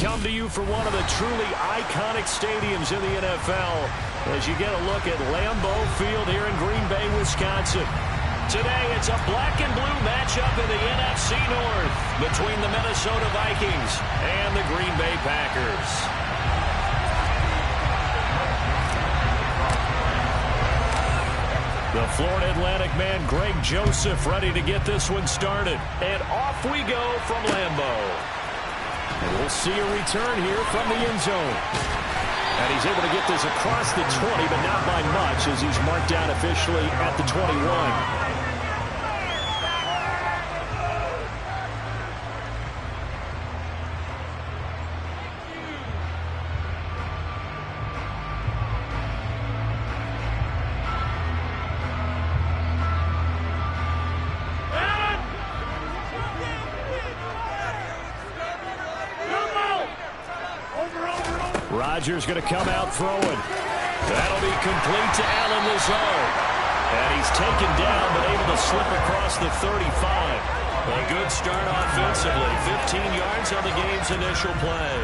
come to you from one of the truly iconic stadiums in the NFL as you get a look at Lambeau Field here in Green Bay, Wisconsin. Today, it's a black and blue matchup in the NFC North between the Minnesota Vikings and the Green Bay Packers. The Florida Atlantic man, Greg Joseph, ready to get this one started. And off we go from Lambeau. And we'll see a return here from the end zone. And he's able to get this across the 20, but not by much as he's marked down officially at the 21. Rodgers going to come out throwing. That'll be complete to Allen Lazard. And he's taken down, but able to slip across the 35. A good start offensively. 15 yards on the game's initial play.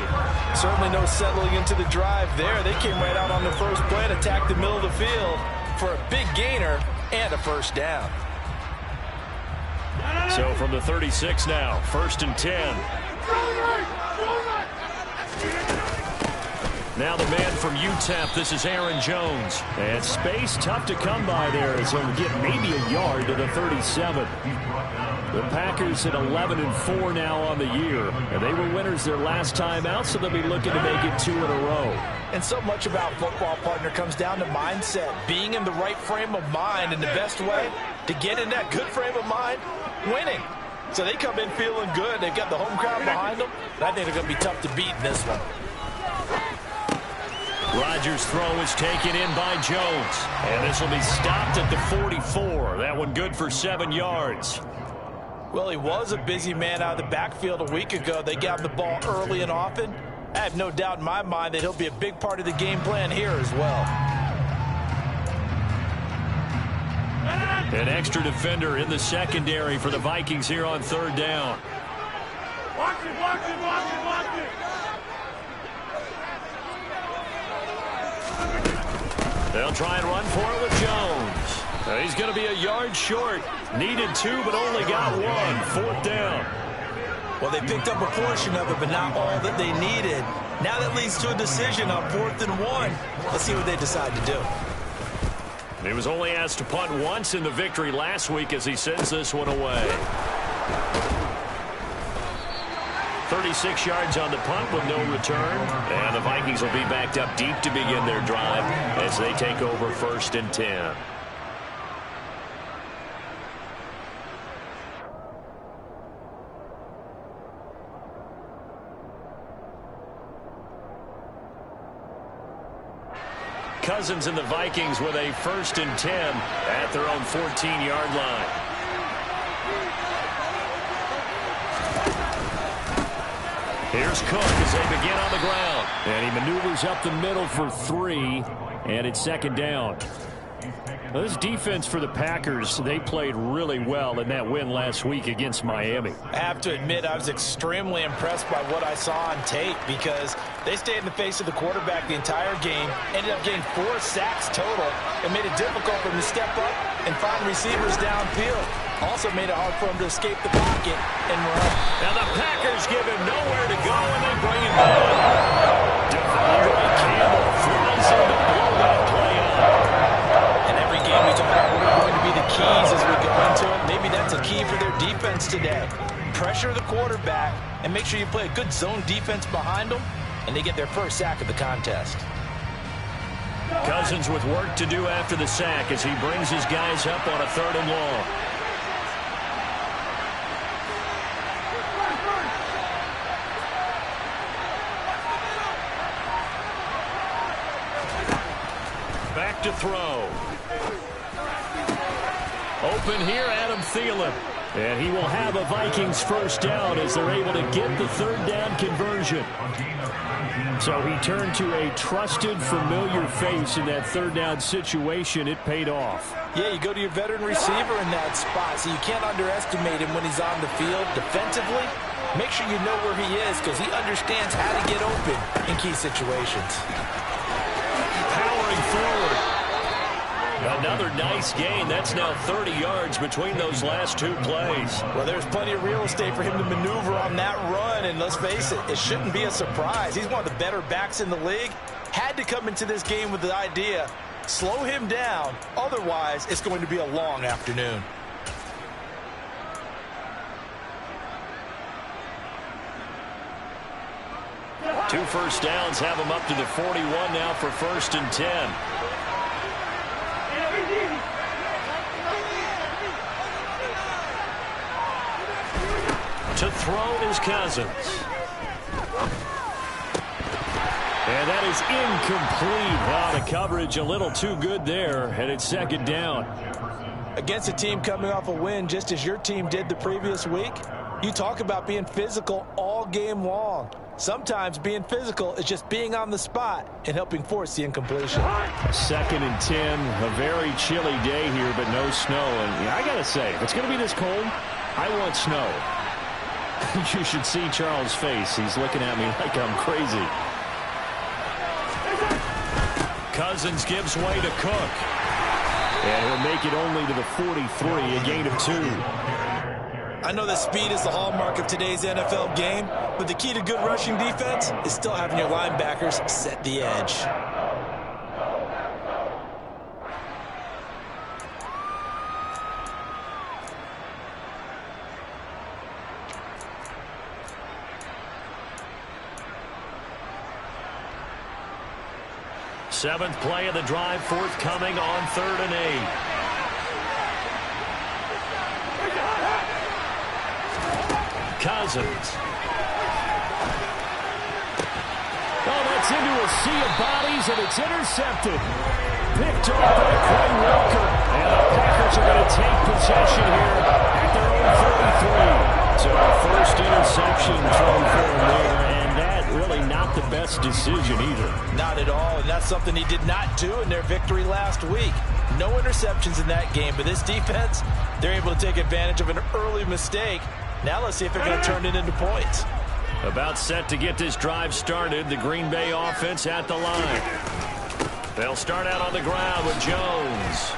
Certainly no settling into the drive there. They came right out on the first play and attacked the middle of the field for a big gainer and a first down. So from the 36 now, 1st and 10. Now the man from UTEP, this is Aaron Jones. And space tough to come by there as he'll get maybe a yard to the 37. The Packers at 11-4 now on the year. And they were winners their last time out, so they'll be looking to make it 2 in a row. And so much about football, partner, comes down to mindset. Being in the right frame of mind, and the best way to get in that good frame of mind, winning. So they come in feeling good. They've got the home crowd behind them. And I think they're going to be tough to beat in this one. Rodgers' throw is taken in by Jones. And this will be stopped at the 44. That one good for 7 yards. Well, he was a busy man out of the backfield a week ago. They got him the ball early and often. I have no doubt in my mind that he'll be a big part of the game plan here as well. An extra defender in the secondary for the Vikings here on 3rd down. Watch it, watch it, watch it, watch it. They'll try and run for it with Jones. He's going to be a yard short. Needed 2, but only got 1. 4th down. Well, they picked up a portion of it, but not all that they needed. Now that leads to a decision on 4th and 1. Let's see what they decide to do. He was only asked to punt once in the victory last week as he sends this one away. 36 yards on the punt with no return. And the Vikings will be backed up deep to begin their drive as they take over 1st and 10. Cousins and the Vikings with a 1st and 10 at their own 14-yard line. Here's Cook as they begin on the ground. And he maneuvers up the middle for 3, and it's 2nd down. Well, this defense for the Packers, they played really well in that win last week against Miami. I have to admit, I was extremely impressed by what I saw on tape because they stayed in the face of the quarterback the entire game, ended up getting 4 sacks total, and made it difficult for them to step up and find receivers downfield. Also made it hard for him to escape the pocket and run. Now the Packers give him nowhere to go, and they bring him down. Devondre Campbell throws him to blow that play up. And every game we talk about what are going to be the keys as we go into it. Maybe that's a key for their defense today. Pressure the quarterback and make sure you play a good zone defense behind them, and they get their first sack of the contest. Cousins with work to do after the sack as he brings his guys up on a 3rd and long. To throw. Open here, Adam Thielen. And he will have a Vikings first down as they're able to get the third down conversion. So he turned to a trusted, familiar face in that third down situation. It paid off. Yeah, you go to your veteran receiver in that spot, so you can't underestimate him when he's on the field defensively. Make sure you know where he is because he understands how to get open in key situations. Powering forward. Another nice gain. That's now 30 yards between those last two plays. Well, there's plenty of real estate for him to maneuver on that run, and let's face it, it shouldn't be a surprise. He's one of the better backs in the league. Had to come into this game with the idea, slow him down, otherwise it's going to be a long afternoon. Two first downs have him up to the 41 now for 1st and 10. To throw is Cousins. And that is incomplete. The coverage a little too good there, and it's 2nd down. Against a team coming off a win just as your team did the previous week, you talk about being physical all game long. Sometimes being physical is just being on the spot and helping force the incompletion. 2nd and 10, a very chilly day here, but no snow. And I got to say, if it's going to be this cold, I want snow. You should see Charles' face. He's looking at me like I'm crazy. Cousins gives way to Cook. And he'll make it only to the 43, a gain of 2. I know that speed is the hallmark of today's NFL game, but the key to good rushing defense is still having your linebackers set the edge. Seventh play of the drive forthcoming on 3rd and 8. Cousins. Oh, that's into a sea of bodies, and it's intercepted. Picked off by Quay Walker. And the Packers are going to take possession here at their own 33. So first interception thrown for him there, and that really not the best decision either. Not at all, and that's something he did not do in their victory last week. No interceptions in that game, but this defense, they're able to take advantage of an early mistake. Now let's see if they're going to turn it into points. About set to get this drive started. The Green Bay offense at the line. They'll start out on the ground with Jones.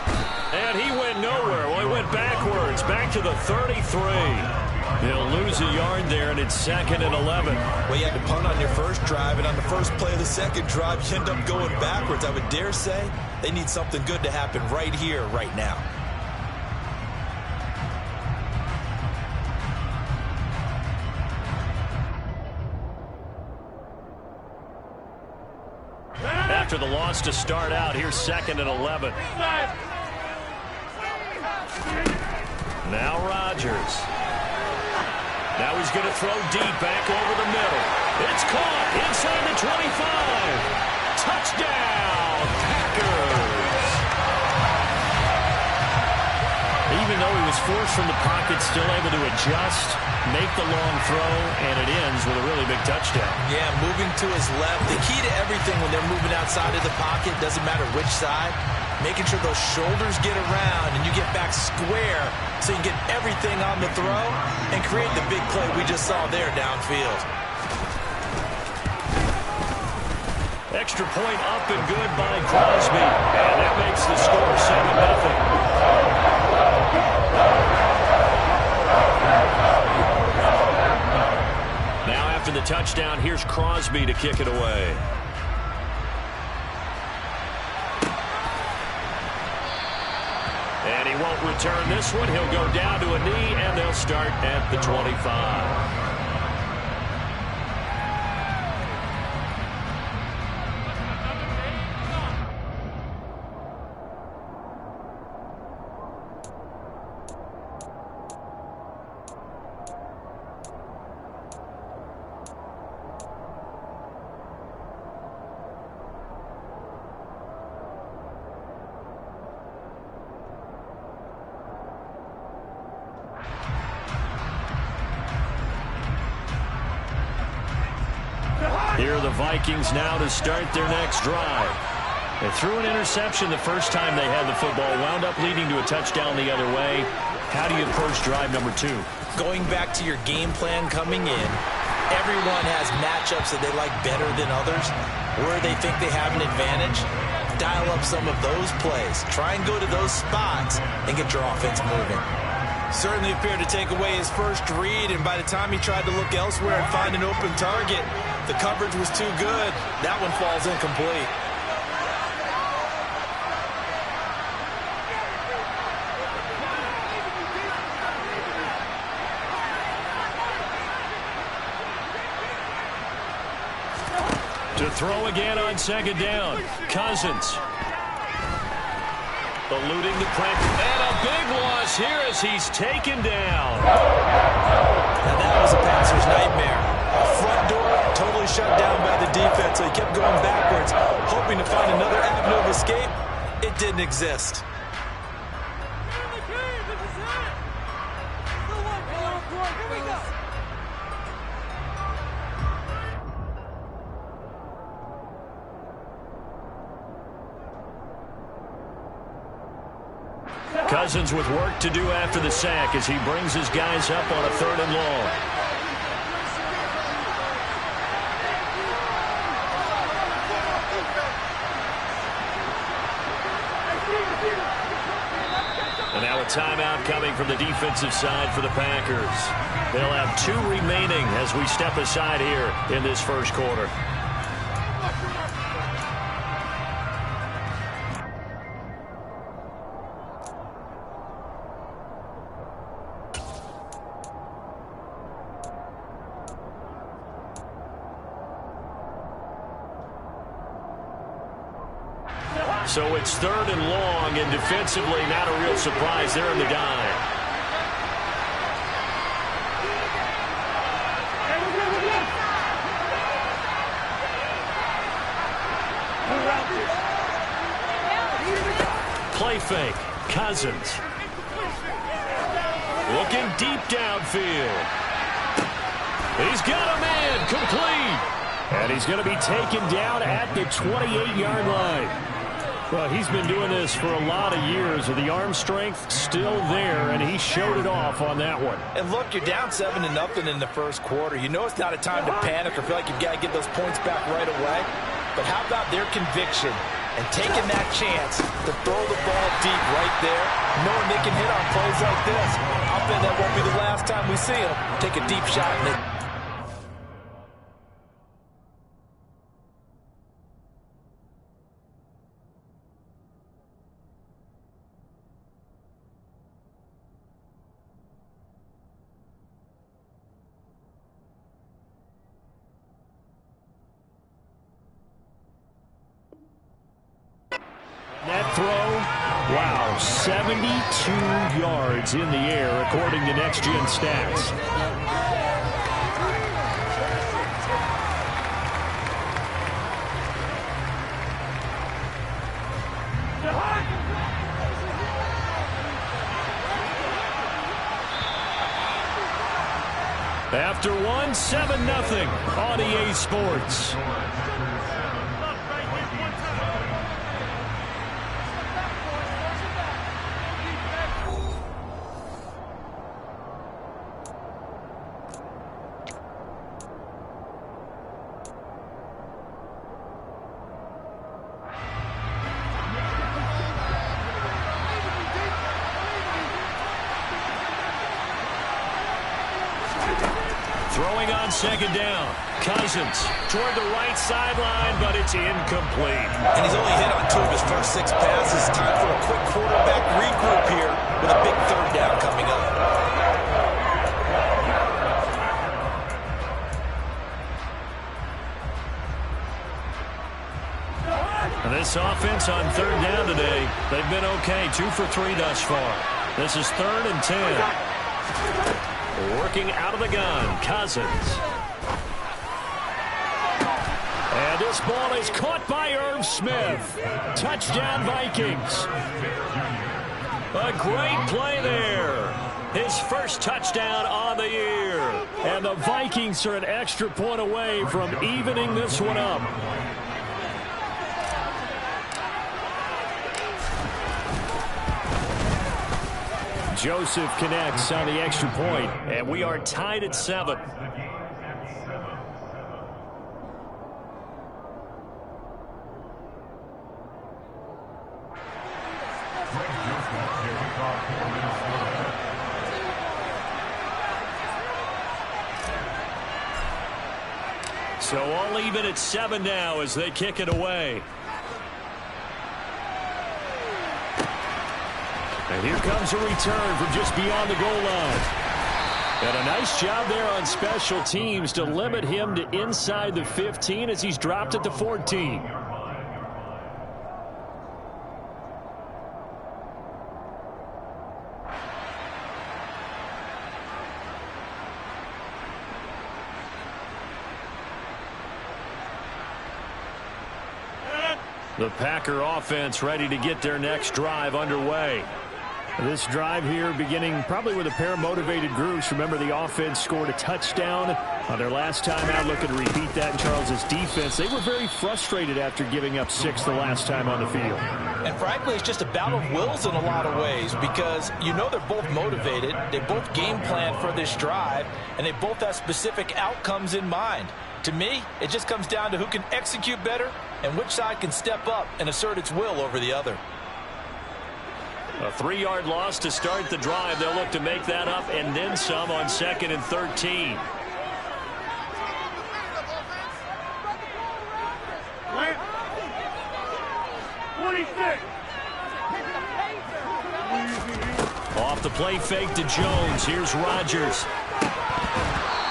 And he went nowhere. Well, he went backwards, back to the 33. They'll lose a yard there, and it's 2nd and 11. Well, you had to punt on your first drive, and on the first play of the second drive, you end up going backwards. I would dare say they need something good to happen right here, right now. After the loss to start out, here's 2nd and 11. Now Rodgers. Now he's going to throw deep back over the middle. It's caught inside the 25. Touchdown, Packers. Even though he was forced from the pocket, still able to adjust, make the long throw, and it ends with a really big touchdown. Yeah, moving to his left. The key to everything when they're moving outside of the pocket, doesn't matter which side, making sure those shoulders get around and you get back square so you can get everything on the throw and create the big play we just saw there downfield. Extra point up and good by Crosby. And that makes the score 7-0. Now after the touchdown, here's Crosby to kick it away. And he won't return this one. He'll go down to a knee, and they'll start at the 25. Here are the Vikings now to start their next drive. They threw an interception the first time they had the football, wound up leading to a touchdown the other way. How do you approach drive number 2? Going back to your game plan coming in, everyone has matchups that they like better than others. Where they think they have an advantage, dial up some of those plays. Try and go to those spots and get your offense moving. Certainly appeared to take away his first read, and by the time he tried to look elsewhere and find an open target, the coverage was too good. That one falls incomplete. To throw again on second down. Cousins. Eluding the pressure. And a big loss here as he's taken down. Now that was a passer's nightmare. Front door totally shut down by the defense, so he kept going backwards, hoping to find another avenue of escape. It didn't exist. Cousins with work to do after the sack as he brings his guys up on a 3rd and long. And now a timeout coming from the defensive side for the Packers. They'll have 2 remaining as we step aside here in this first quarter. So it's 3rd and long, and defensively not a real surprise there in the dive. Play fake. Cousins. Looking deep downfield. He's got a man complete. And he's going to be taken down at the 28-yard line. Well, he's been doing this for a lot of years with the arm strength still there, and he showed it off on that one. And look, you're down 7-0 in the first quarter. You know it's not a time to panic or feel like you've got to get those points back right away. But how about their conviction and taking that chance to throw the ball deep right there, knowing they can hit on plays like this? I'll bet that won't be the last time we see them take a deep shot in it. That throw, wow, 72 yards in the air, according to Next Gen Stats. After one, 7-0 on EA Sports. Throwing on second down. Cousins toward the right sideline, but it's incomplete. And he's only hit on 2 of his first 6 passes. Time for a quick quarterback regroup here with a big 3rd down coming up. And this offense on 3rd down today, they've been okay. 2 for 3 thus far. This is 3rd and 10. Working out of the gun, Cousins. And this ball is caught by Irv Smith. Touchdown, Vikings. A great play there. his first touchdown on the year. And the Vikings are an extra point away from evening this one up. Joseph connects on the extra point, and we are tied at 7. So all even at 7 now as they kick it away. And here comes a return from just beyond the goal line. And a nice job there on special teams to limit him to inside the 15 as he's dropped it to 14. The Packer offense ready to get their next drive underway. This drive here beginning probably with a pair of motivated groups. Remember, the offense scored a touchdown on their last time out. Looking to repeat that in Charles's defense. They were very frustrated after giving up 6 the last time on the field. And frankly, it's just a battle of wills in a lot of ways because you know they're both motivated. They both game plan for this drive, and they both have specific outcomes in mind. To me, it just comes down to who can execute better and which side can step up and assert its will over the other. A 3-yard loss to start the drive. They'll look to make that up and then some on 2nd and 13. Off the play fake to Jones. Here's Rodgers.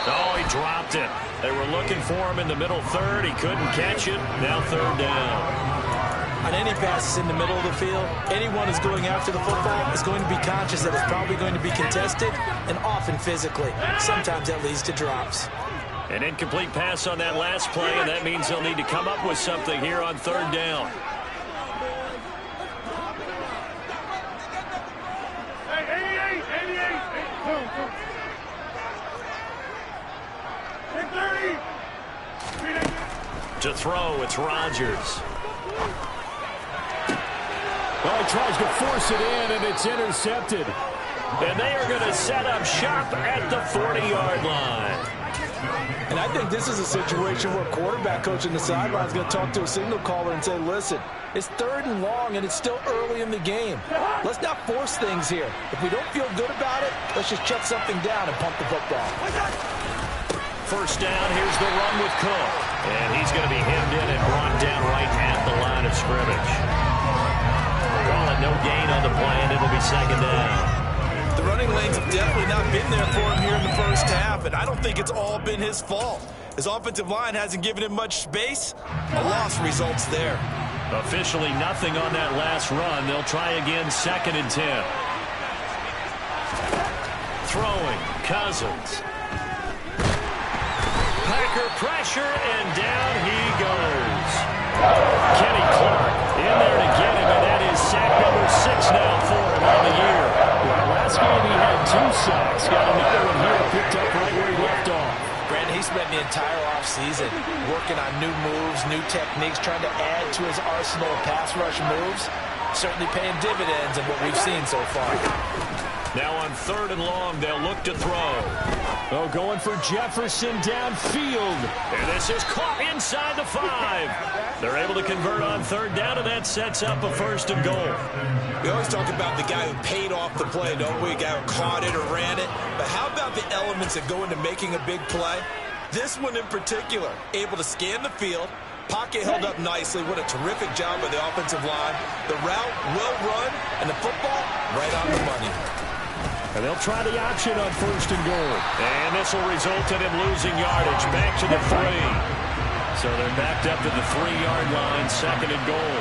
Oh, he dropped it. They were looking for him in the middle third. He couldn't catch it. Now 3rd down. On any passes in the middle of the field, anyone who's going after the football is going to be conscious that it's probably going to be contested and often physically. Sometimes that leads to drops. An incomplete pass on that last play, and that means they'll need to come up with something here on 3rd down. To throw, it's Rodgers. Well, he tries to force it in, and it's intercepted. And they are going to set up shop at the 40-yard line. And I think this is a situation where quarterback coach in the sideline is going to talk to a signal caller and say, listen, it's 3rd and long, and it's still early in the game. Let's not force things here. If we don't feel good about it, let's just shut something down and pump the football. 1st down, here's the run with Cook. And he's going to be hemmed in and brought down right at the line of scrimmage. Call it no gain on the play, and it'll be 2nd down. The running lanes have definitely not been there for him here in the first half, and I don't think it's all been his fault. His offensive line hasn't given him much space. A loss results there. Officially nothing on that last run. They'll try again 2nd and 10. Throwing, Cousins. Packer pressure, and down he goes. Kenny Clark in there to get him, and that is sack number 6 now for him on the year. Well, last game he had 2 sacks. Got another one here picked up right where he left off. Brandon, he spent the entire offseason working on new moves, new techniques, trying to add to his arsenal of pass rush moves. Certainly paying dividends in what we've seen so far. Now on 3rd and long, they'll look to throw. Oh, going for Jefferson downfield. And this is caught inside the 5. They're able to convert on 3rd down, and that sets up a 1st and goal. We always talk about the guy who paid off the play, don't we? A guy who caught it or ran it. But how about the elements that go into making a big play? This one in particular, able to scan the field. Pocket held up nicely. What a terrific job by the offensive line. The route well run, and the football right on the money. And they'll try the option on 1st and goal. And this will result in him losing yardage. Back to the 3. So they're backed up to the 3-yard line, 2nd and goal.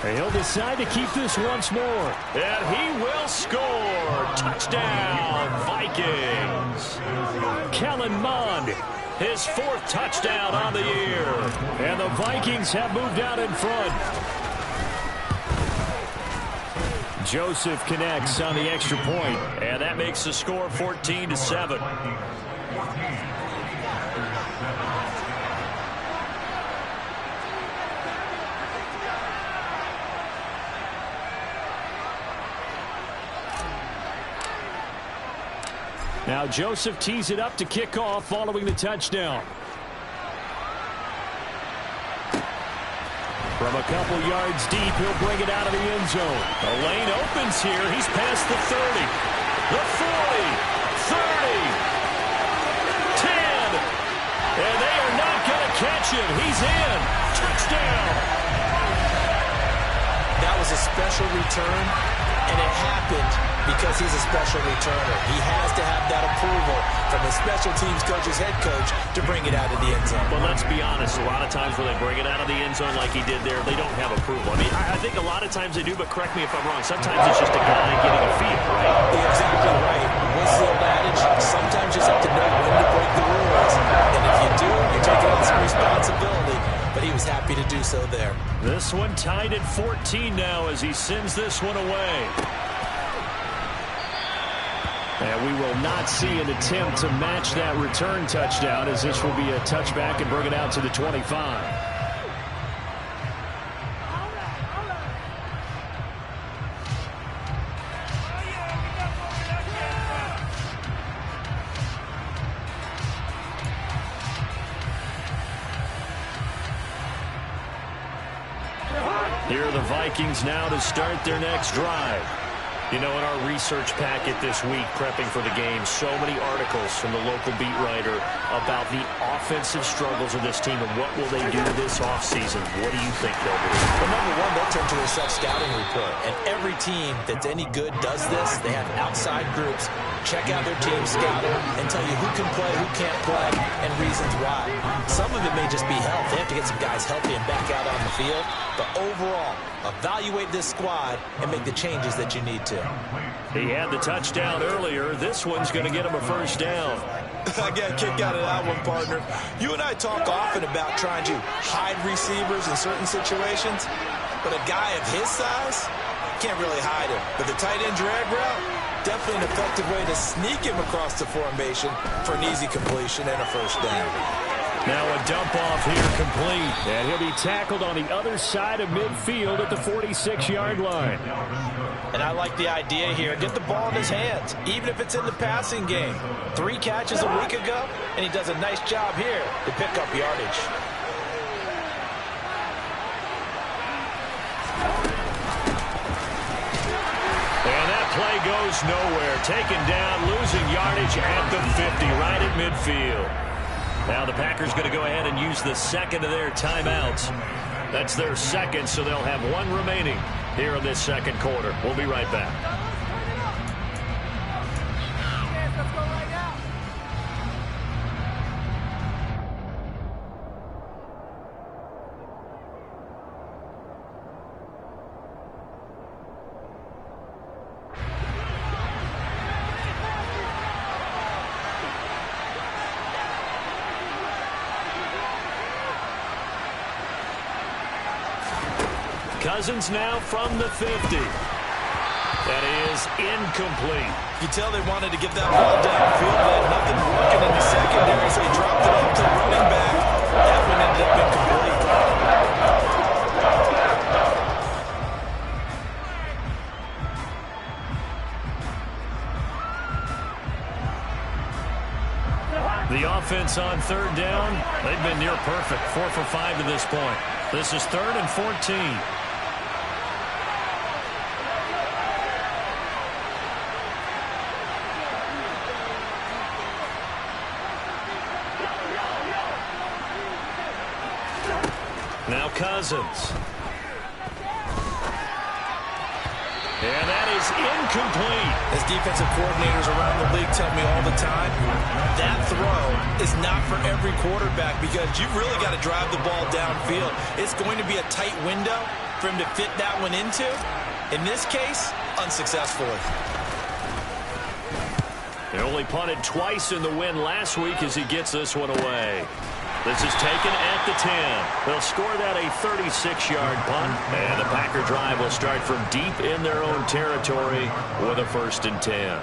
And he'll decide to keep this once more. And he will score. Touchdown, Vikings. Kellen Mond his 4th touchdown on the year. And the Vikings have moved out in front. DaSev connects on the extra point, and that makes the score 14-7. Now DaSev tees it up to kick off following the touchdown. From a couple yards deep, he'll bring it out of the end zone. The lane opens here. He's past the 30, the 40, 30, 10. And they are not going to catch him. He's in. Touchdown. That was a special return, and it happened because he's a special returner. He has to have that approval from the special teams coach's head coach to bring it out of the end zone. But let's be honest, a lot of times when they bring it out of the end zone like he did there, they don't have approval. I mean, I think a lot of times they do, but correct me if I'm wrong. Sometimes it's just a guy getting a feel, right? You're exactly right. What's the old adage? Sometimes you just have to know when to break the rules. And if you do, you're taking on some responsibility. But he was happy to do so there. This one tied at 14 now as he sends this one away. And we will not see an attempt to match that return touchdown, as this will be a touchback and bring it out to the 25. Here are the Vikings now to start their next drive. You know, in our research packet this week, prepping for the game, so many articles from the local beat writer about the offensive struggles of this team and what will they do this offseason. What do you think they'll do? Well, number one, they'll turn to their self-scouting report. And every team that's any good does this. They have outside groups. Check out their team, scout them, and tell you who can play, who can't play, and reasons why. Some of it may just be health. They have to get some guys healthy and back out on the field. But overall, evaluate this squad and make the changes that you need to. He had the touchdown earlier. This one's going to get him a first down. I got a kick out of that one, partner. You and I talk often about trying to hide receivers in certain situations, but a guy of his size can't really hide him. But the tight end drag route, definitely an effective way to sneak him across the formation for an easy completion and a first down. Now a dump off here complete, and he'll be tackled on the other side of midfield at the 46-yard line. And I like the idea here. Get the ball in his hands, even if it's in the passing game. 3 catches a week ago, and he does a nice job here to pick up yardage. And that play goes nowhere. Taken down, losing yardage at the 50, right at midfield. Now the Packers going to go ahead and use the second of their timeouts. That's their second, so they'll have 1 remaining here in this second quarter. We'll be right back. Cousins now from the 50. That is incomplete. You tell they wanted to get that ball downfield. They had nothing working in the secondary, so he dropped it off to the running back. That one ended up incomplete. The offense on third down, they've been near perfect. 4 for 5 to this point. This is 3rd and 14. Now Cousins. And that is incomplete. As defensive coordinators around the league tell me all the time, that throw is not for every quarterback because you've really got to drive the ball downfield. It's going to be a tight window for him to fit that one into. In this case, unsuccessfully. They only punted twice in the win last week as he gets this one away. This is taken at the 10. They'll score that a 36-yard punt, and the Packer drive will start from deep in their own territory with a 1st and 10.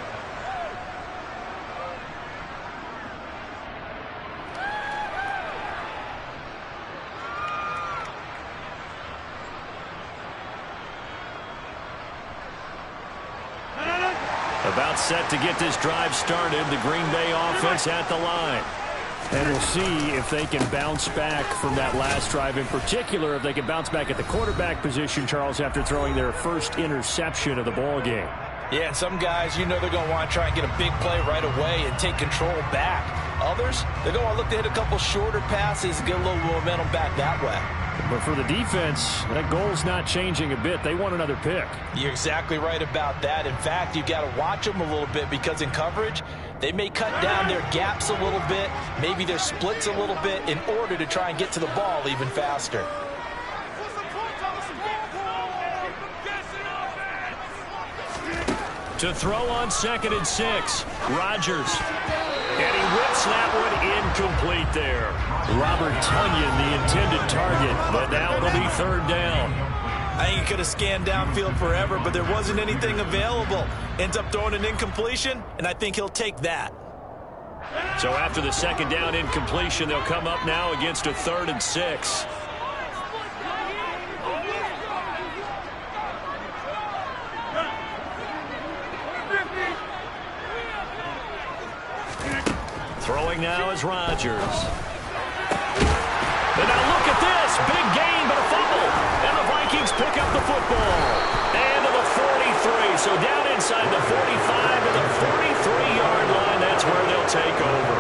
About set to get this drive started. The Green Bay offense at the line. And we'll see if they can bounce back from that last drive. In particular, if they can bounce back at the quarterback position, Charles, after throwing their first interception of the ball game. Yeah, and some guys, you know they're going to want to try and get a big play right away and take control back. Others, they're going to want to look to hit a couple shorter passes and get a little momentum back that way. But for the defense, that goal's not changing a bit. They want another pick. You're exactly right about that. In fact, you've got to watch them a little bit because in coverage, they may cut down their gaps a little bit, maybe their splits a little bit in order to try and get to the ball even faster. To throw on 2nd and 6, Rodgers. And he whips that one incomplete there. Robert Tonyan, the intended target, but now it'll be 3rd down. I think he could have scanned downfield forever, but there wasn't anything available. Ends up throwing an incompletion, and I think he'll take that. So after the 2nd down incompletion, they'll come up now against a 3rd and 6. Throwing now is Rodgers. And now look at this. Big gain, but a fumble. And the Vikings pick up the football. And to the 43. So down inside the 45 to the 43-yard line. That's where they'll take over.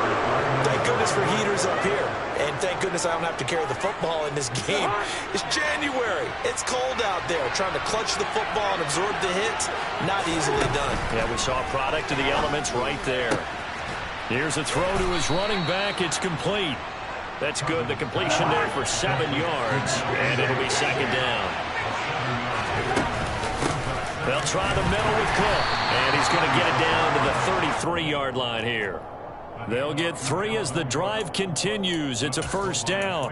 Thank goodness for heaters up here. And thank goodness I don't have to carry the football in this game. It's January. It's cold out there. Trying to clutch the football and absorb the hits, not easily done. Yeah, we saw a product of the elements right there. Here's a throw to his running back. It's complete. That's good. The completion there for 7 yards, and it'll be 2nd down. They'll try the middle with Cook, and he's going to get it down to the 33-yard line here. They'll get 3 as the drive continues. It's a 1st down.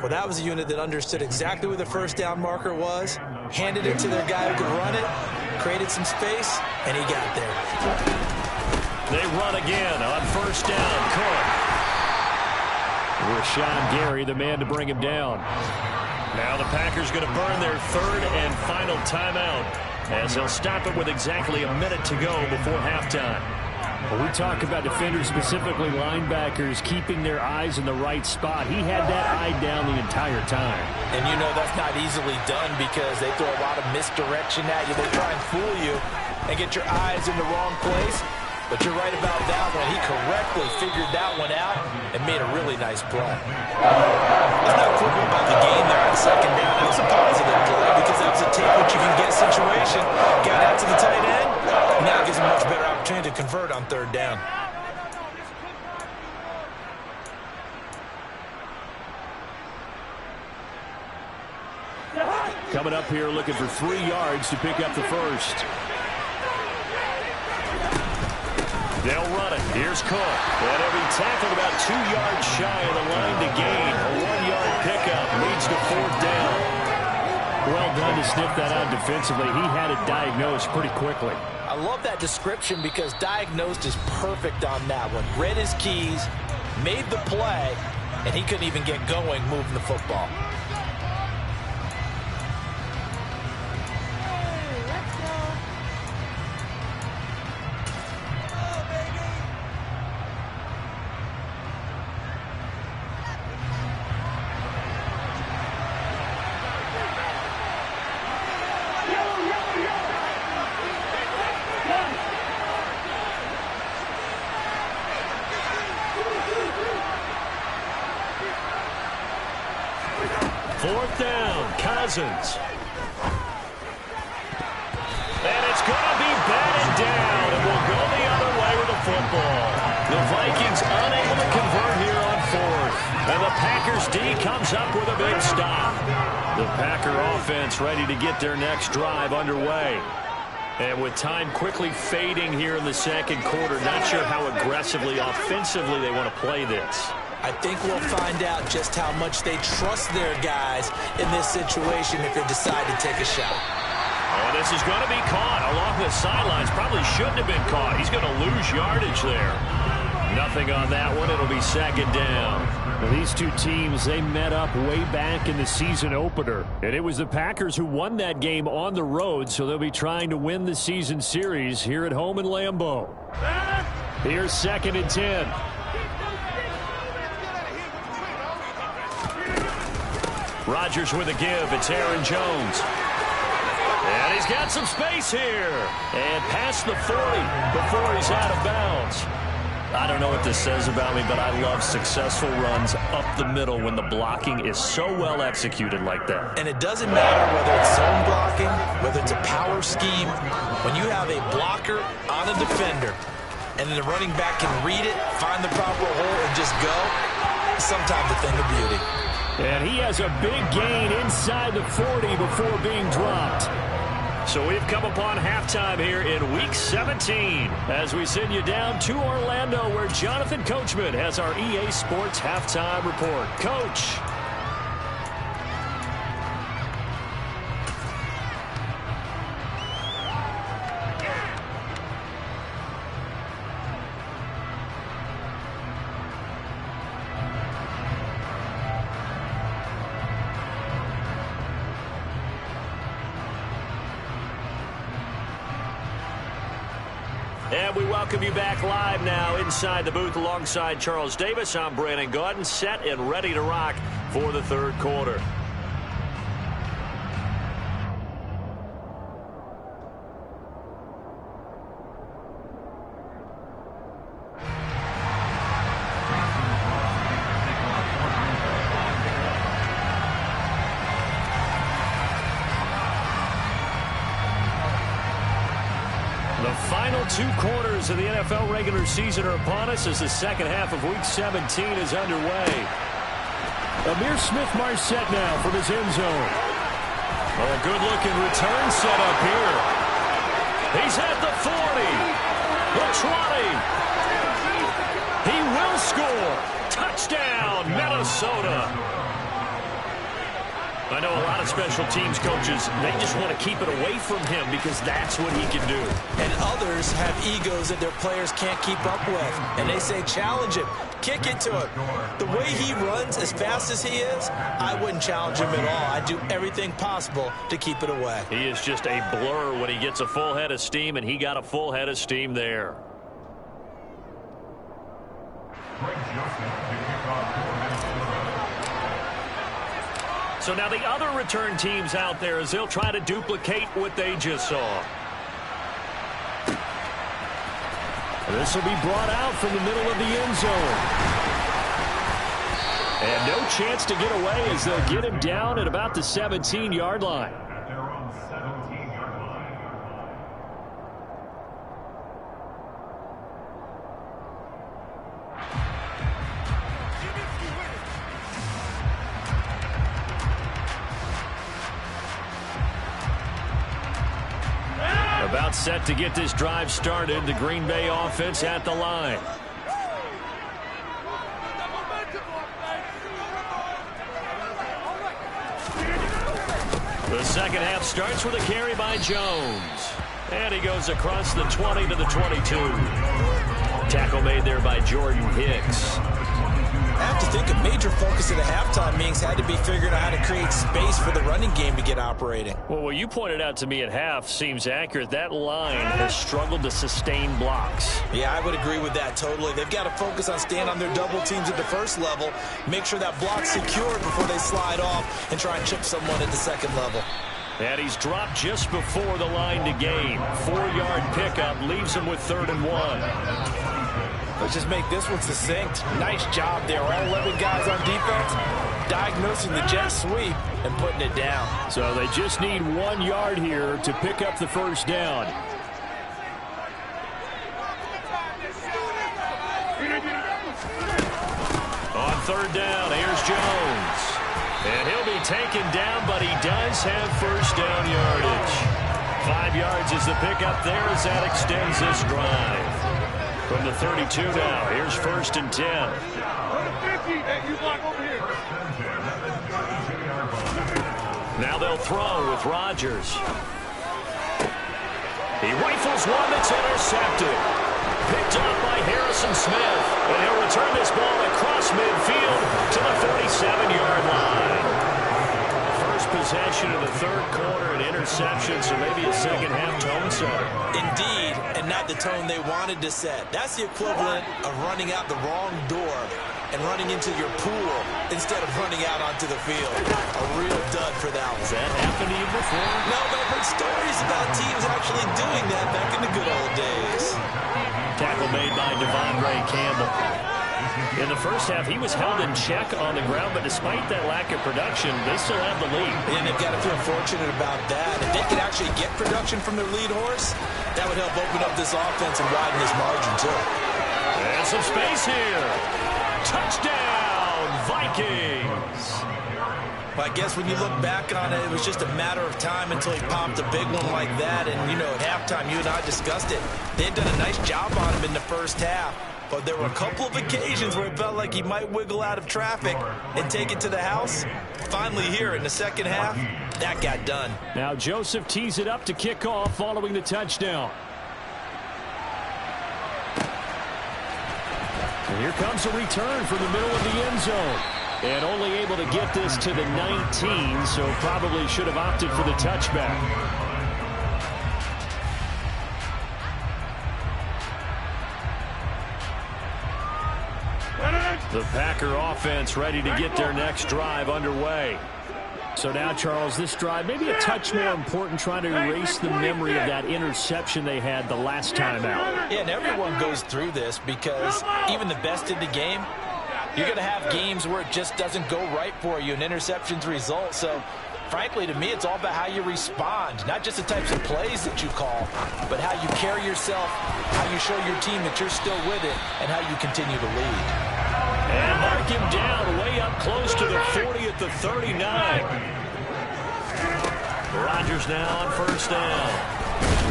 Well, that was a unit that understood exactly where the 1st down marker was, handed it to their guy who could run it, created some space, and he got there. They run again on 1st down. Cook. Rashawn Gary, the man to bring him down. Now the Packers going to burn their 3rd and final timeout as they'll stop it with exactly a minute to go before halftime. When we talk about defenders, specifically linebackers, keeping their eyes in the right spot, he had that eye down the entire time. And you know that's not easily done because they throw a lot of misdirection at you. They try and fool you and get your eyes in the wrong place. But you're right about that one. He correctly figured that one out and made a really nice play. Let's not quibble about the game there on 2nd down. That was a positive play because that was a take what you can get situation. Got out to the tight end. Now it gives him a much better opportunity to convert on 3rd down. Coming up here looking for 3 yards to pick up the 1st. They'll run it. Here's Cook. And he'll be tackled about 2 yards shy of the line to gain. A 1-yard pickup leads to 4th down. Well done to sniff that out defensively. He had it diagnosed pretty quickly. I love that description because diagnosed is perfect on that one. Read his keys, made the play, and he couldn't even get going moving the football. Fourth down, Cousins. And it's going to be batted down, and we'll go the other way with the football. The Vikings unable to convert here on 4th. And the Packers D comes up with a big stop. The Packer offense ready to get their next drive underway. And with time quickly fading here in the second quarter, not sure how aggressively, offensively they want to play this. I think we'll find out just how much they trust their guys in this situation if they decide to take a shot. Oh, this is going to be caught along the sidelines. Probably shouldn't have been caught. He's going to lose yardage there. Nothing on that one. It'll be second down. Well, these two teams, they met up way back in the season opener. And it was the Packers who won that game on the road, so they'll be trying to win the season series here at home in Lambeau. Here's second and 10. Rodgers with a give. It's Aaron Jones. And he's got some space here. And past the 40 before he's out of bounds. I don't know what this says about me, but I love successful runs up the middle when the blocking is so well executed like that. And it doesn't matter whether it's zone blocking, whether it's a power scheme. When you have a blocker on a defender, and then the running back can read it, find the proper hole, and just go, it's sometimes a thing of beauty. And he has a big gain inside the 40 before being dropped. So we've come upon halftime here in Week 17 as we send you down to Orlando where Jonathan Coachman has our EA Sports Halftime Report. Coach. And we welcome you back live now inside the booth alongside Charles Davis. I'm Brandon Gaudin, set and ready to rock for the third quarter. The final two quarters of the NFL regular season are upon us as the second half of Week 17 is underway. Amir Smith-Marset now from his end zone. Oh, a good-looking return set up here. He's at the 40, the 20. He will score. Touchdown, Minnesota. I know a lot of special teams coaches, they just want to keep it away from him because that's what he can do. And others have egos that their players can't keep up with. And they say, challenge him, kick it to him. The way he runs as fast as he is, I wouldn't challenge him at all. I'd do everything possible to keep it away. He is just a blur when he gets a full head of steam, and he got a full head of steam there. So now the other return teams out there as they'll try to duplicate what they just saw. This will be brought out from the middle of the end zone. And no chance to get away as they'll get him down at about the 17-yard line. About set to get this drive started. The Green Bay offense at the line. The second half starts with a carry by Jones. And he goes across the 20 to the 22. Tackle made there by Jordan Hicks. I have to think a major focus of the halftime meetings had to be figuring out how to create space for the running game to get operating. Well, what you pointed out to me at half seems accurate. That line has struggled to sustain blocks. Yeah, I would agree with that totally. They've got to focus on staying on their double teams at the first level, make sure that block's secured before they slide off and try and chip someone at the second level. And he's dropped just before the line to gain. 4-yard pickup leaves him with 3rd and 1. Let's just make this one succinct. Nice job there. All 11 guys on defense diagnosing the jet sweep and putting it down. So they just need 1 yard here to pick up the first down. On 3rd down, here's Jones. And he'll be taken down, but he does have first down yardage. 5 yards is the pickup there as that extends this drive. From the 32 now, here's 1st and 10. Now they'll throw with Rodgers. He rifles one that's intercepted. Picked off by Harrison Smith. And he'll return this ball across midfield to the 47-yard line. First possession of the 3rd quarter, an interception, so maybe a second-half tone setter. Indeed, and not the tone they wanted to set. That's the equivalent of running out the wrong door and running into your pool instead of running out onto the field. A real dud for that one. Has that happened to you before? No, but I've heard stories about teams actually doing that back in the good old days. Tackle made by Devondre Campbell. In the first half, he was held in check on the ground, but despite that lack of production, they still have the lead. And they've got to feel fortunate about that. If they could actually get production from their lead horse, that would help open up this offense and widen this margin, too. And some space here. Touchdown, Vikings. Well, I guess when you look back on it, it was just a matter of time until he popped a big one like that. And, you know, at halftime, you and I discussed it. They had done a nice job on him in the first half. But there were a couple of occasions where it felt like he might wiggle out of traffic and take it to the house. Finally here in the second half, that got done. Now Joseph tees it up to kick off following the touchdown. And here comes a return from the middle of the end zone. And only able to get this to the 19, so probably should have opted for the touchback. The Packer offense ready to get their next drive underway. So now, Charles, this drive maybe a touch more important, trying to erase the memory of that interception they had the last time out. Yeah, and everyone goes through this because even the best in the game, you're going to have games where it just doesn't go right for you and interceptions result. So, frankly, to me, it's all about how you respond, not just the types of plays that you call, but how you carry yourself, how you show your team that you're still with it, and how you continue to lead. And mark him down way up close to the 40 at the 39. Rodgers now on 1st down.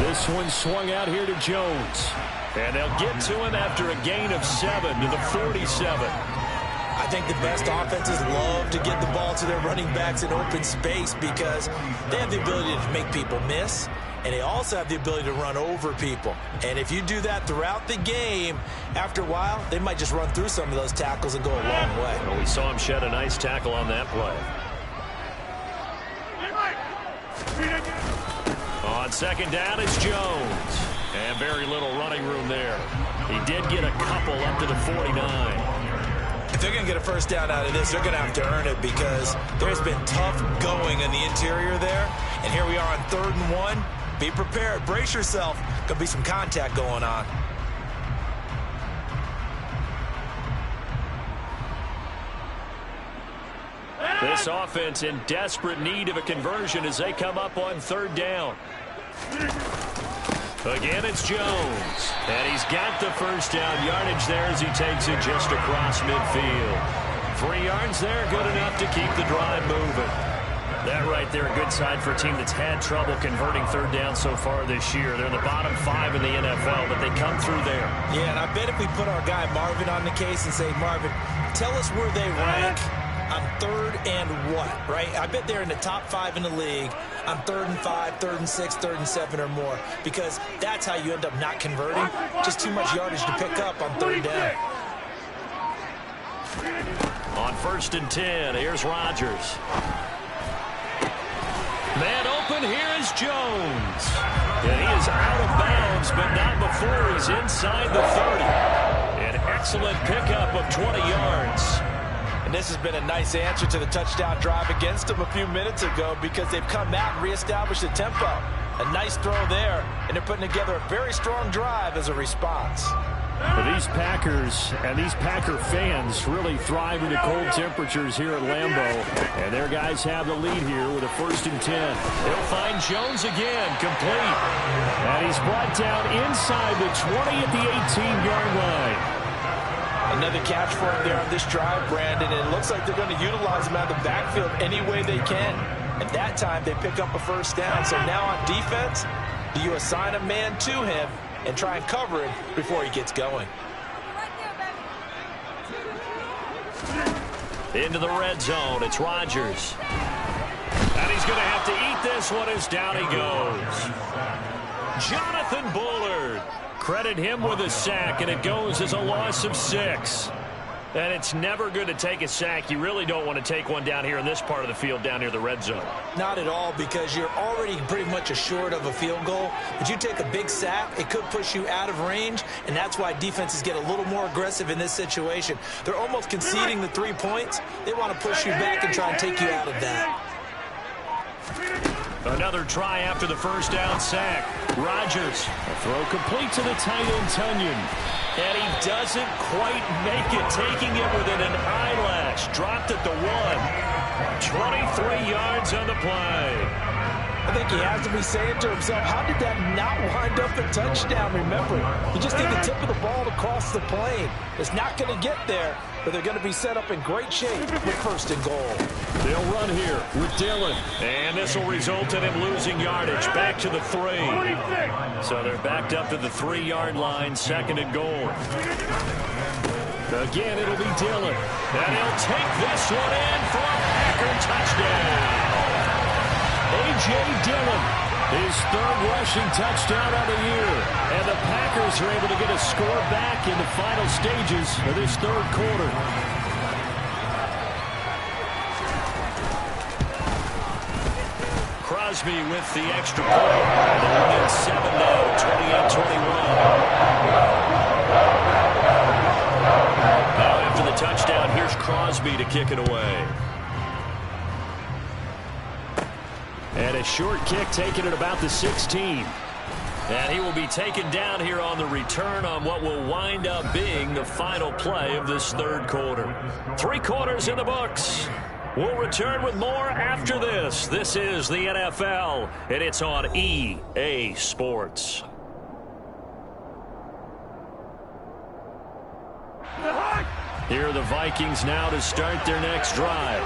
This one swung out here to Jones. And they'll get to him after a gain of 7 to the 47. I think the best offenses love to get the ball to their running backs in open space because they have the ability to make people miss, and they also have the ability to run over people. And if you do that throughout the game, after a while, they might just run through some of those tackles and go a long way. Well, we saw him shed a nice tackle on that play. On 2nd down, it's Jones. And very little running room there. He did get a couple up to the 49. If they're going to get a 1st down out of this, they're going to have to earn it because there's been tough going in the interior there. And here we are on 3rd and 1. Be prepared. Brace yourself. Going to be some contact going on. This offense in desperate need of a conversion as they come up on 3rd down. Again, it's Jones. And he's got the 1st down yardage there as he takes it just across midfield. 3 yards there, good enough to keep the drive moving. That right there, a good sign for a team that's had trouble converting 3rd down so far this year. They're in the bottom 5 in the NFL, but they come through there. Yeah, and I bet if we put our guy Marvin on the case and say, Marvin, tell us where they rank on 3rd and what, right? I bet they're in the top 5 in the league on 3rd and 5, 3rd and 6, 3rd and 7 or more, because that's how you end up not converting. Just too much yardage to pick up on 3rd down. On 1st and 10, here's Rodgers. Man open, here is Jones. And he is out of bounds, but not before he's inside the 30. An excellent pickup of 20 yards. And this has been a nice answer to the touchdown drive against them a few minutes ago because they've come out and reestablished the tempo. A nice throw there, and they're putting together a very strong drive as a response. Well, these Packers and these Packer fans really thrive in the cold temperatures here at Lambeau. And their guys have the lead here with a 1st and 10. They'll find Jones again, complete. And he's brought down inside the 20 at the 18-yard line. Another catch for him there on this drive, Brandon, and it looks like they're going to utilize him out of the backfield any way they can. At that time, they pick up a 1st down. So now on defense, Do you assign a man to him and try and cover him before he gets going? Into the red zone, it's Rodgers. And he's going to have to eat this one as down he goes. Jonathan Bullard. Credit him with a sack, and it goes as a loss of 6. And it's never good to take a sack. You really don't want to take one down here in this part of the field, down near the red zone. Not at all, because you're already pretty much assured of a field goal. But you take a big sack, it could push you out of range, and that's why defenses get a little more aggressive in this situation. They're almost conceding the 3 points. They want to push you back and try and take you out of that. Another try after the first down sack. Rodgers, a throw complete to the tight end, Tunyon. And he doesn't quite make it, taking it within an eyelash. Dropped at the 1. 23 yards on the play. I think he has to be saying to himself, how did that not wind up a touchdown? Remember, he just did the tip of the ball across the plane. It's not going to get there, but they're going to be set up in great shape with 1st and goal. They'll run here with Dillon. And this will result in him losing yardage back to the 3. So they're backed up to the 3-yard line, 2nd and goal. Again, it'll be Dillon. And he'll take this one in for a Packer touchdown. A.J. Dillon, his 3rd rushing touchdown of the year. And the Packers are able to get a score back in the final stages of this 3rd quarter. Crosby with the extra point. They're within 7 now, 28-21. Now after the touchdown, here's Crosby to kick it away. And a short kick taken at about the 16. And he will be taken down here on the return on what will wind up being the final play of this 3rd quarter. 3 quarters in the books. We'll return with more after this. This is the NFL, and it's on EA Sports. Here are the Vikings now to start their next drive.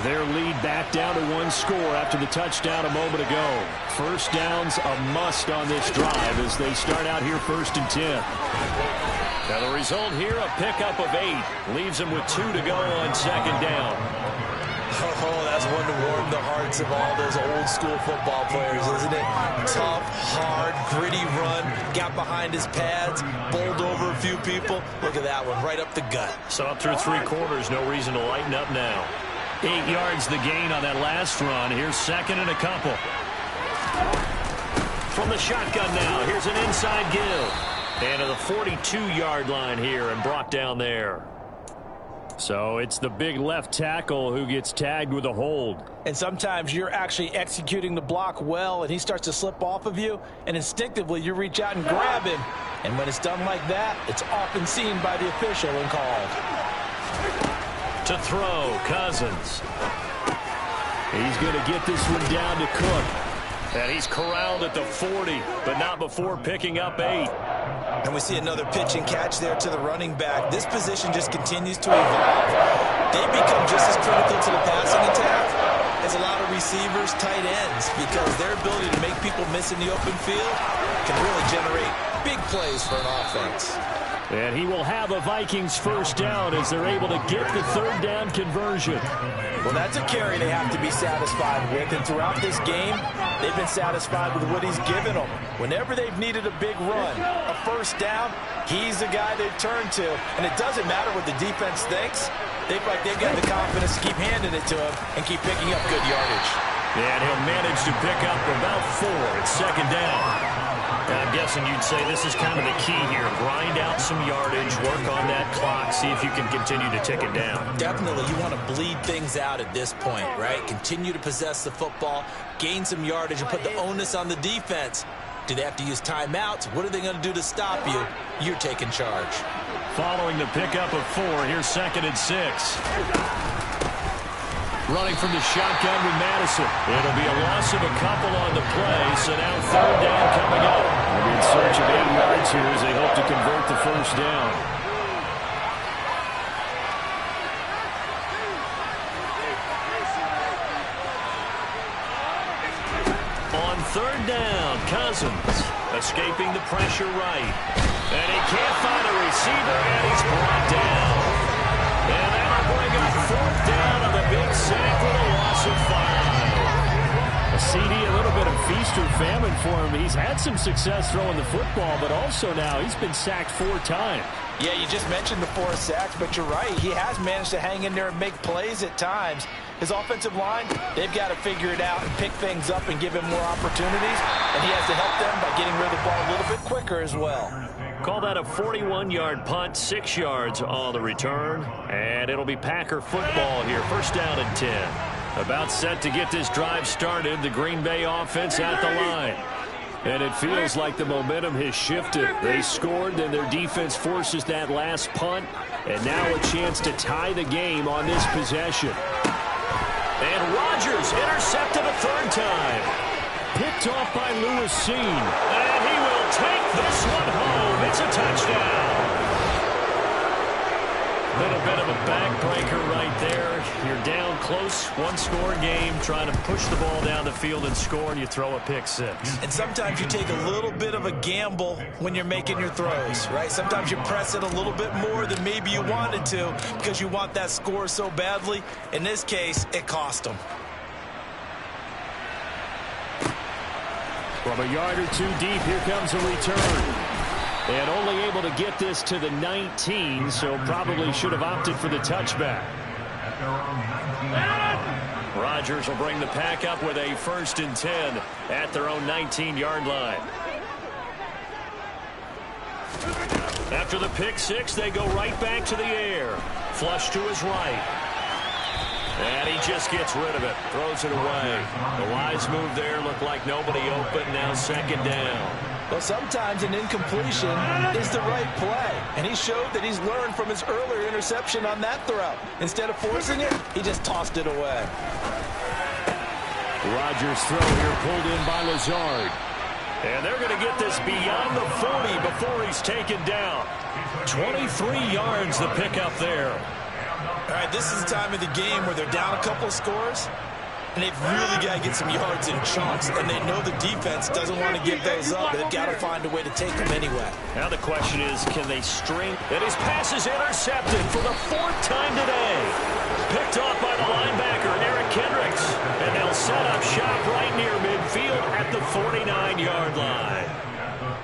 Their lead back down to 1 score after the touchdown a moment ago. 1st downs a must on this drive as they start out here 1st and 10. Now the result here, a pickup of 8. Leaves them with 2 to go on 2nd down. Oh, that's one to warm the hearts of all those old school football players, isn't it? Tough, hard, gritty run, got behind his pads, bowled over a few people. Look at that one, right up the gut. So up through 3 quarters, no reason to lighten up now. 8 yards the gain on that last run. Here's 2nd and a couple. From the shotgun now, here's an inside give. And to the 42-yard line here and brought down there. So it's the big left tackle who gets tagged with a hold. And sometimes you're actually executing the block well, and he starts to slip off of you, and instinctively you reach out and grab him. And when it's done like that, it's often seen by the official and called. To throw, Cousins. He's going to get this one down to Cook. And he's corralled at the 40, but not before picking up 8. And we see another pitch and catch there to the running back. This position just continues to evolve. They become just as critical to the passing attack as a lot of receivers, tight ends, because their ability to make people miss in the open field can really generate big plays for an offense. And he will have a Vikings 1st down as they're able to get the 3rd down conversion. Well, that's a carry they have to be satisfied with, and throughout this game, they've been satisfied with what he's given them. Whenever they've needed a big run, a 1st down, he's the guy they've turned to, and it doesn't matter what the defense thinks. They feel like they've got the confidence to keep handing it to him and keep picking up good yardage. And he'll manage to pick up about 4 at 2nd down. I'm guessing you'd say this is kind of the key here. Grind out some yardage, work on that clock, see if you can continue to tick it down. Definitely, you want to bleed things out at this point, right? Continue to possess the football, gain some yardage, and put the onus on the defense. Do they have to use timeouts? What are they going to do to stop you? You're taking charge. Following the pickup of 4, here's 2nd and 6. Running from the shotgun with Madison. It'll be a loss of a couple on the play, so now 3rd down coming up. They'll be in search of 8 yards here as they hope to convert the 1st down. On third down. Cousins escaping the pressure right. And he can't find a receiver, and he's brought down. And that'll bring up fourth down on the big sack with a loss of 5. A CD, a little bit of feast or famine for him. He's had some success throwing the football, but also now he's been sacked 4 times. Yeah, you just mentioned the 4 sacks, but you're right. He has managed to hang in there and make plays at times. His offensive line, they've got to figure it out and pick things up and give him more opportunities, and he has to help them by getting rid of the ball a little bit quicker as well. Call that a 41-yard punt, 6 yards on the return, and it'll be Packer football here. First down and 10. About set to get this drive started, the Green Bay offense at the line. And it feels like the momentum has shifted. They scored, then their defense forces that last punt, and now a chance to tie the game on this possession. And Rodgers intercepted a third time. Picked off by Lewis Seen. And he will take this one home. It's a touchdown. Little bit of a backbreaker right there. You're down close, one-score game, trying to push the ball down the field and score, and you throw a pick six. And sometimes you take a little bit of a gamble when you're making your throws, right? Sometimes you press it a little bit more than maybe you wanted to because you want that score so badly. In this case, it cost them. From a yard or 2 deep, here comes a return. And only able to get this to the 19, so probably should have opted for the touchback. Rodgers will bring the pack up with a 1st and 10 at their own 19-yard line. After the pick six, they go right back to the air. Flush to his right. And he just gets rid of it. Throws it away. The wise move there. Looked like nobody open. Now 2nd down. Well, sometimes an incompletion is the right play. And he showed that he's learned from his earlier interception on that throw. Instead of forcing it, he just tossed it away. Rodgers' throw here pulled in by Lazard. And they're going to get this beyond the 40 before he's taken down. 23 yards the pickup there. All right, this is the time of the game where they're down a couple of scores, and they've really got to get some yards in chunks, and they know the defense doesn't want to give those up, but they've got to find a way to take them anyway. Now the question is, can they string? And his pass is intercepted for the 4th time today. Picked off by the linebacker, Eric Kendricks, and they'll set up shop right near midfield at the 49-yard line.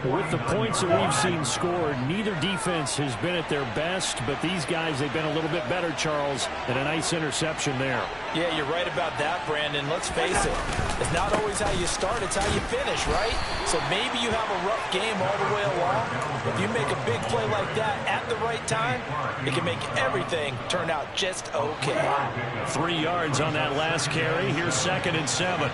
With the points that we've seen scored, neither defense has been at their best, but these guys, they've been a little bit better, Charles, and a nice interception there. Yeah, you're right about that, Brandon. Let's face it. It's not always how you start, it's how you finish, right? So maybe you have a rough game all the way along. If you make a big play like that at the right time, it can make everything turn out just okay. 3 yards on that last carry. Here's 2nd and 7.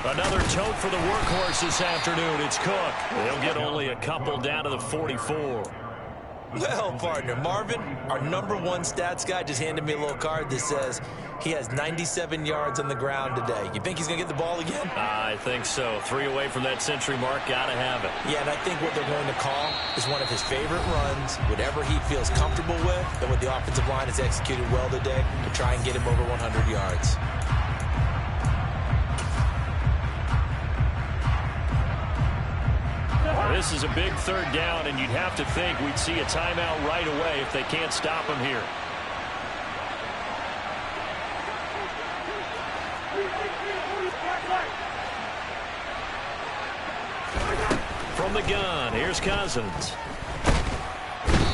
Another tote for the workhorse this afternoon. It's Cook. They'll get only a couple down to the 44. Well, partner, Marvin, our #1 stats guy, just handed me a little card that says he has 97 yards on the ground today. You think he's going to get the ball again? I think so. 3 away from that century mark. Got to have it. Yeah, and I think what they're going to call is one of his favorite runs, whatever he feels comfortable with, and what the offensive line has executed well today to try and get him over 100 yards. This is a big 3rd down, and you'd have to think we'd see a timeout right away if they can't stop him here. From the gun, here's Cousins.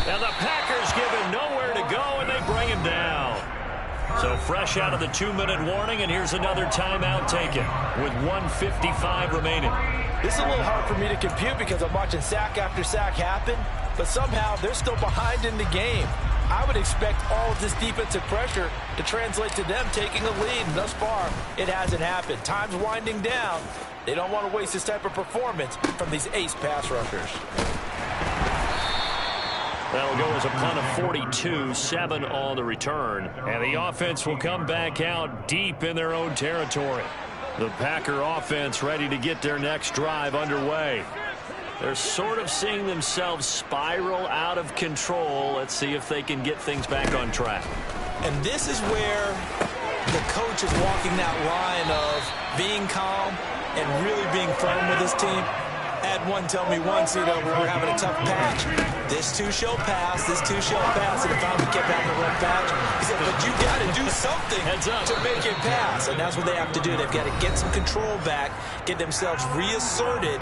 And the Packers give him nowhere to go, and they bring him down. So fresh out of the 2-minute warning, and here's another timeout taken with 1:55 remaining. This is a little hard for me to compute because I'm watching sack after sack happen, but somehow they're still behind in the game. I would expect all of this defensive pressure to translate to them taking a lead, and thus far, it hasn't happened. Time's winding down. They don't want to waste this type of performance from these ace pass rushers. That'll go as a punt of 42, 7 on the return. And the offense will come back out deep in their own territory. The Packer offense ready to get their next drive underway. They're sort of seeing themselves spiral out of control. Let's see if they can get things back on track. And this is where the coach is walking that line of being calm and really being firm with his team. I had one tell me once, you know, when we're having a tough patch, this too shall pass, this too shall pass, and if I kept having a rough patch, he said, but you got to do something to make it pass, and that's what they have to do. They've got to get some control back, get themselves reasserted,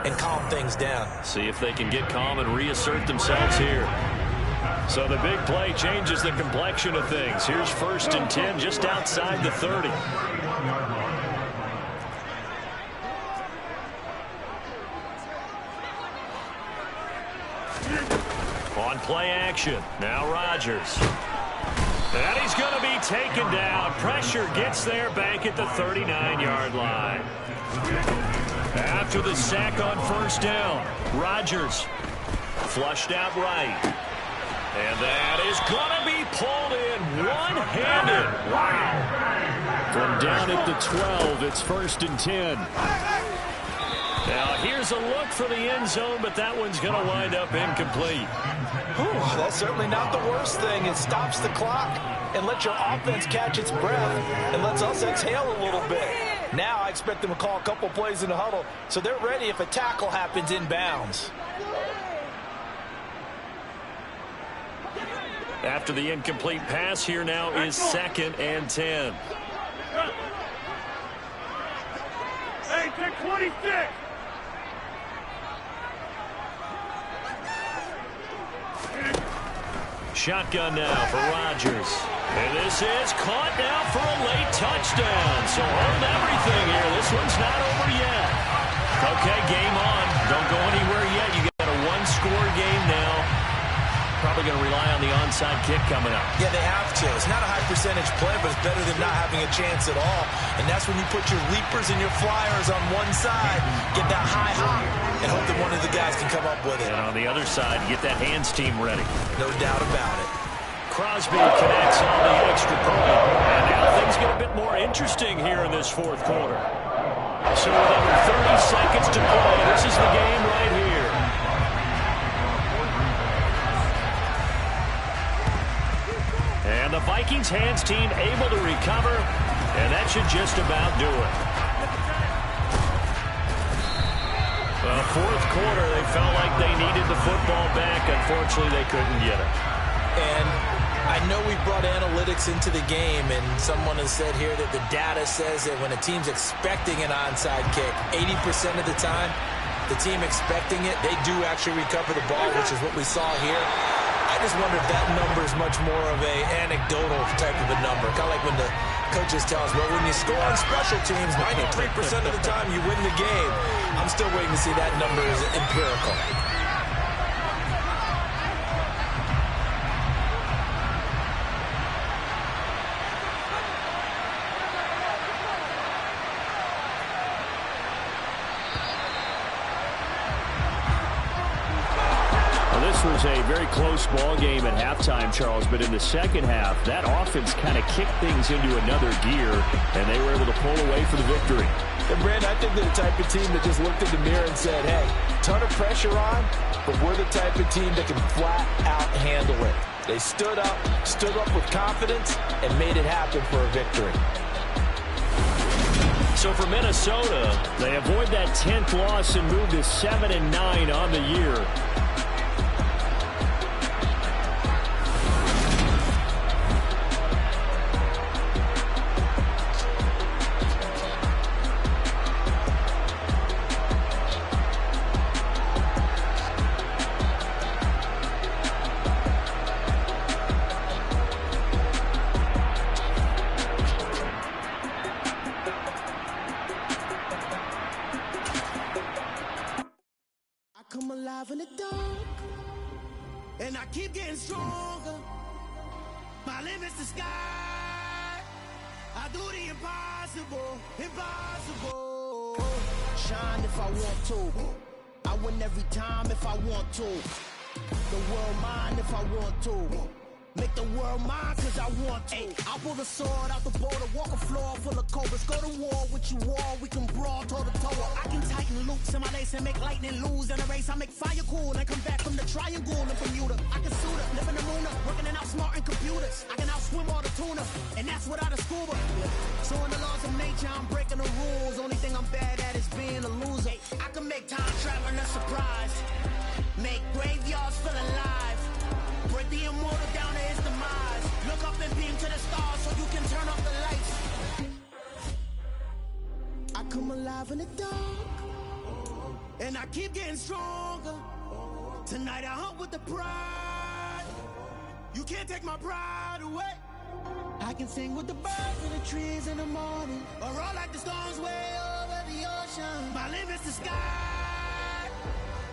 and calm things down. See if they can get calm and reassert themselves here. So the big play changes the complexion of things. Here's 1st and 10 just outside the 30. On play action, now Rodgers. And he's going to be taken down. Pressure gets there back at the 39-yard line. After the sack on 1st down, Rodgers flushed out right. And that is going to be pulled in one-handed. Wow. From down at the 12, it's 1st and 10. Now, here's a look for the end zone, but that one's going to wind up incomplete. Whew, that's certainly not the worst thing. It stops the clock and lets your offense catch its breath and lets us exhale a little bit. Now I expect them to call a couple plays in the huddle, so they're ready if a tackle happens inbounds. After the incomplete pass, here now is 2nd and 10. Hey, take 26. Shotgun now for Rodgers. And this is caught now for a late touchdown. So hold everything here. This one's not over yet. Okay, game on. Don't go anywhere yet. You got a one-score game now. Probably going to rely on the onside kick coming up. Yeah, they have to. It's not a high percentage play, but it's better than not having a chance at all. And that's when you put your leapers and your flyers on one side, get that high hop, and hope that one of the guys can come up with it. And on the other side, get that hands team ready. No doubt about it. Crosby connects on the extra point. And now things get a bit more interesting here in this 4th quarter. So with under 30 seconds to play, this is the game right here. And the Vikings hands team able to recover, and that should just about do it. Well, 4th quarter, they felt like they needed the football back. Unfortunately, they couldn't get it. And I know we brought analytics into the game, and someone has said here that the data says that when a team's expecting an onside kick, 80% of the time, the team expecting it, they do actually recover the ball, which is what we saw here. I just wonder if that number is much more of a anecdotal type of a number. Kind of like when the coaches tell us, well, when you score on special teams, 93% of the time you win the game. I'm still waiting to see that number is empirical. This was a very close ball game at halftime, Charles, but in the second half, that offense kind of kicked things into another gear, and they were able to pull away for the victory. And, Brand, I think they're the type of team that just looked in the mirror and said, hey, ton of pressure on, but we're the type of team that can flat out handle it. They stood up with confidence, and made it happen for a victory. So for Minnesota, they avoid that 10th loss and move to 7-9 on the year. Come alive in the dark, and I keep getting stronger. My limit's the sky. I do the impossible, impossible. Shine if I want to. I win every time if I want to. The world mine if I want to. Make the world mine cause I want to. I'll pull the sword out the border, walk a floor full of cobras. Go to war with you all, we can brawl toe to toe. I can tighten loops in my lace and make lightning lose in a race. I make fire cool and come back from the triangle in Bermuda. I can suit up, live in the moon up, working and outsmarting computers. I can outswim all the teacher, I'm breaking the rules. Only thing I'm bad at is being a loser. I can make time traveling a surprise. Make graveyards feel alive. Break the immortal down to his demise. Look up and beam to the stars so you can turn off the lights. I come alive in the dark, and I keep getting stronger. Tonight I hunt with the pride. You can't take my pride away. I can sing with the birds and the trees in the morning, or roll like the storms way over the ocean. My limit's the sky.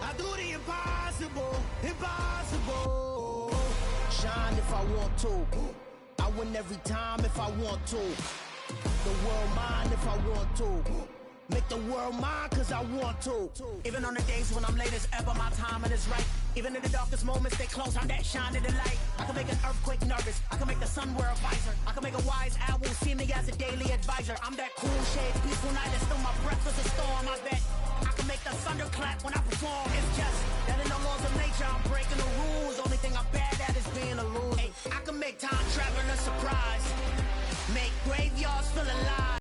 I do the impossible, impossible. Shine if I want to. I win every time if I want to. The world mine if I want to. Make the world mine cause I want to. Even on the days when I'm late as ever, my timing is right. Even in the darkest moments, stay close, I'm that shining the light. I can make an earthquake nervous, I can make the sun wear a visor. I can make a wise owl see me as a daily advisor. I'm that cool shade, peaceful night, that's still